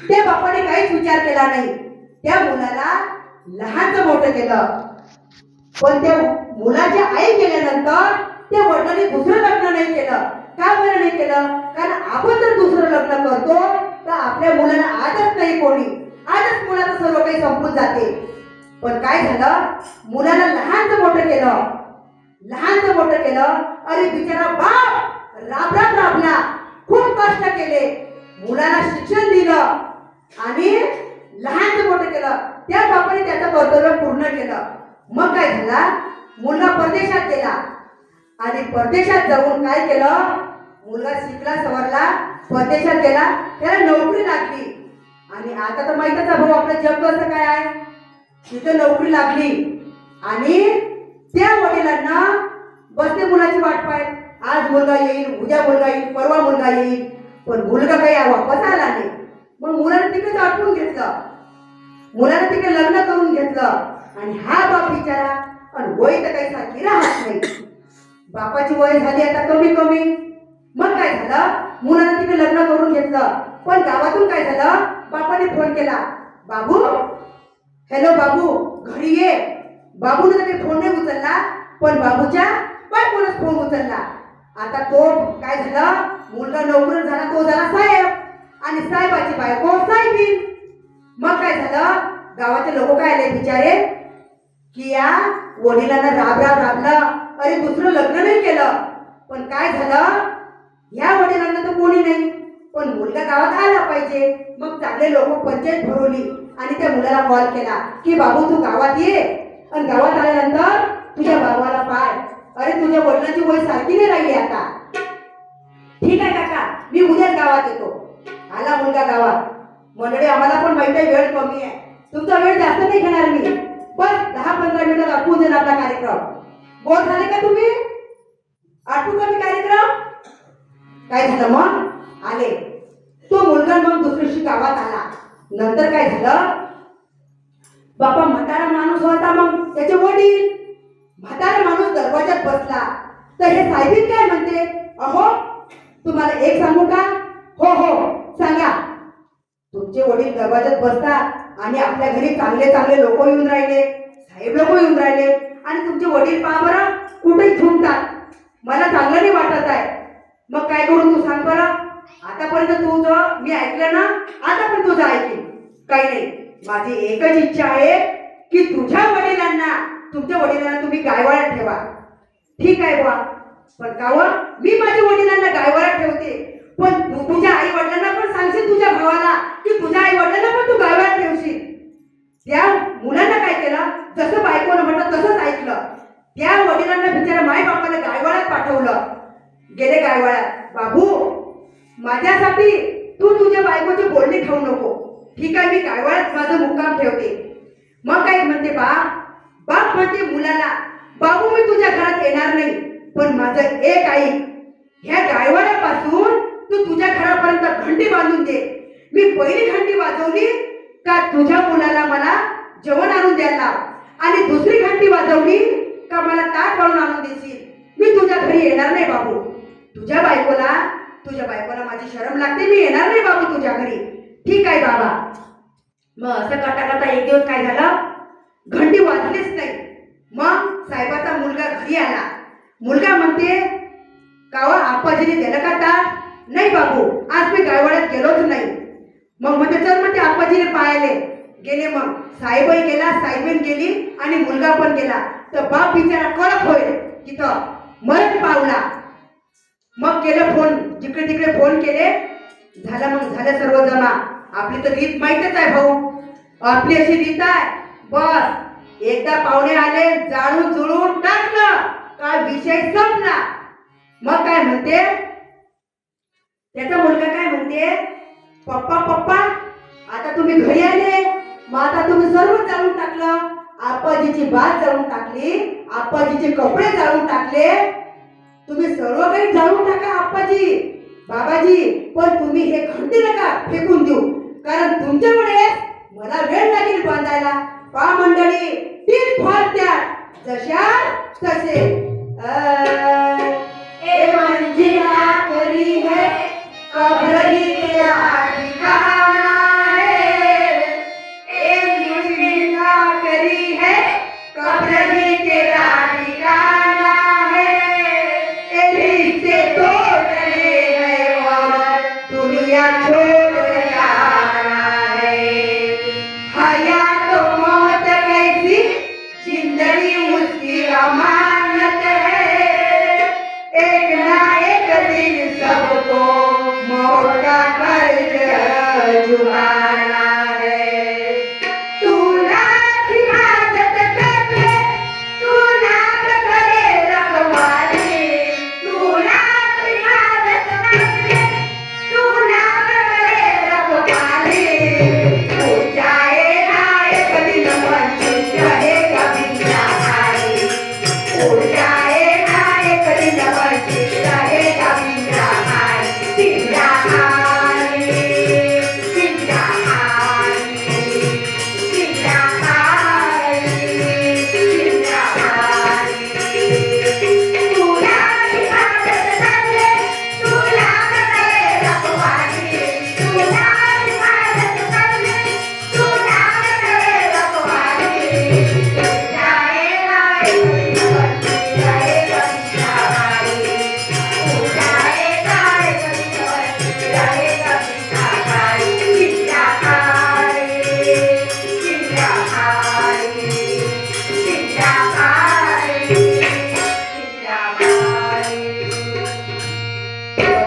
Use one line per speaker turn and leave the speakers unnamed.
त्या बापाने काहीच विचार केला नाही. त्या मुलाला लहानचं मोठं केलं. पण त्या मुलाच्या आई गेल्यानंतर त्या वडिलांनी दुसरं लग्न नाही केलं. का बरं नाही केलं? कारण आपण जर दुसरं लग्न करतो तर आपल्या मुलाला आजच नाही कोणी, आजच मुलाचं सर्व काही संपून जाते. पण काय झालं, मुलाला लहानचं मोठं केलं, लहानचं मोठं केलं. अरे बिचारा बाप राब राब राबला, खूप कष्ट केले, मुलाला शिक्षण दिलं आणि लहानचं मोठं केलं. त्या बापाने त्याचं कर्तव्य पूर्ण केलं. मग काय झाला, मुलगा परदेशात गेला आणि परदेशात जाऊन काय केलं, मुलगा शिकला सवरला, परदेशात गेला, त्याला नोकरी लागली. आणि आता तर माहितच आहे भाऊ आपलं जग कसं काय आहे. तिथं नोकरी लागली आणि त्या वडिलांना बसते मुलाची वाट पाहत. आज मुलगा येईल, उद्या मुलगा येईल, परवा मुलगा येईल, पण मुलगा काही वापस आला नाही. मग मुलानं तिकडे आठवून घेतलं, मुलानं तिकडे लग्न करून घेतलं. आणि हा बाप बिचारा, आणि वय तर काही सारखी राहत नाही. बापाची वय झाली आता कमी कमी. मग काय झालं, मुलानं तिकडे लग्न करून घेतलं. पण गावातून काय झालं, बापाने फोन केला, बाबू, हॅलो बाबू घरी ये. बाबूने तर काही फोन नाही उचलला, पण बाबूच्या बायकोनंच फोन उचलला. आता तो काय झाला, मुलगा नोकरी झाला, तो झाला साहेब, आणि साहेबाची बायको साहेबी. मग काय झालं, गावाचे लोक काय आले बिचारे की या वडिलांना राब राब राबलं, अरे दुसरं लग्न नाही केलं. पण काय झालं, या वडिलांना तर कोणी नाही, पण मुलगा गावात आला पाहिजे. मग चांगले लोक पंचायत भरवली आणि त्या मुलाला कॉल केला की बाबू तू गावात ये, आणि गावात आल्यानंतर तुझ्या बाबाला पाय. अरे तुझ्या वडिलांची वय सारखी नाही राहिली आता. ठीक आहे काका, मी उद्याच गावात येतो. आला मुलगा गावात. मंडळी आम्हाला पण माहिती आहे वेळ कमी आहे, तुमचा वेळ जास्त नाही घेणार मी, बस 10-15 मिनिटात आटपून देणार आपला कार्यक्रम. बोर झाले का तुम्ही? आटू का मी कार्यक्रम? काय झालं मग, आले तो मुलगा. मग दुसऱ्याशी गावात आला. नंतर काय झालं, बापा म्हातारा माणूस होता, मग त्याचे वडील. म्हातारा माणूस दरवाजात बसला तर हे साहेबीन काय म्हणते, अहो तुम्हाला एक सांगू का? हो हो सांगा. तुमचे वडील दरवाजात बसतात आणि आपल्या घरी चांगले चांगले लोक येऊन राहिले, साहेब लोक येऊन राहिले, आणि तुमचे वडील पहा बरं कुठेही झुंबतात. मला चांगलं नाही वाटत आहे. मग काय करू तू सांग बरं. आतापर्यंत तुझं मी ऐकलं ना, आता पण तुझं ऐकेन. काही नाही, माझी एकच इच्छा आहे की तुझ्या वडिलांना, तुमच्या वडिलांना तुम्ही गायवाळ्यात ठेवा. ठीक आहे बुवा, पण कावं मी माझ्या वडिलांना गायवाळ्यात ठेवते, पण तू तुझ्या आई वडिलांना पण सांगशील, तुझ्या भावाला, की तुझ्या आई वडिलांना पण तू गायवाळ्यात ठेवशील. त्या मुलांना काय केलं, जसं बायकोनं म्हटलं तसंच ऐकलं. त्या वडिलांना बिचारा माय बापाला गायवाळ्यात पाठवलं. गेले गायवाळ्यात. बाबू माझ्यासाठी तू तुझ्या बायकोची बोलणी खाऊ नको. ठीक आहे, मी गायवाळ्यात माझं मुक्काम ठेवते. मग काय म्हणते बाप म्हणते मुलाला, बाबू मी तुझ्या घरात येणार नाही, पण माझं एक ऐक, ह्या गायवाळ्यापासून तू तुझ्या घरापर्यंत घंटी बांधून दे. मी पहिली घंटी वाजवली का तुझ्या मुलाला मला जेवण आणून द्यायला लाव, आणि दुसरी घंटी वाजवली का मला ताट वाळून आणून देशील. मी तुझ्या घरी येणार नाही बाबू. तुझ्या बायकोला माझी शरम लागते, मी येणार नाही बाबू तुझ्या घरी. ठीक आहे बाबा. मग असं करता करता एक दिवस काय झालं, घंटी वाजलीच नाही. मग साहेबाचा मुलगा घरी आला. मुलगा म्हणते, कावा आप्पाजीने दिलं का ताट? नाही बाबू, आज मी गायवाड्यात गेलोच नाही. मग म्हणते चल म्हणते आप्पाजीने पाहायले गेले. मग साहेबही गेला, साहेबीन गेली, आणि मुलगा पण गेला. तर बाप बिचारा कडक होईल तिथं मरण पावला. मग केलं फोन, जिकडे तिकडे फोन केले. झालं, मग झालं सर्व जमा. आपली तर रीत माहितच आहे भाऊ, आपली अशी रीत आहे. बस एकदा पाहुणे आले, जाळून जुळून टाकलं का विषय संपला. मग काय म्हणते त्याचा मुलगा, काय म्हणते, पप्पा आता तुम्ही घरी आले, मग आता तुम्ही सर्व जाळून टाकलं. आप्पाजीची बात जाळून टाकली, आप्पाजीचे कपडे जाळून टाकले, तुम्ही सर्व काही जाळून टाका आप्पाजी, बाबाजी, पण तुम्ही हे घंटी नका फेकून देऊ, कारण तुमच्यामुळे मला वेळ लागेल बांधायला. पा मंडळी, तीन फार त्या जशा तसे. ए मंजिला करी है कब्र ही तेरा ठिकाना.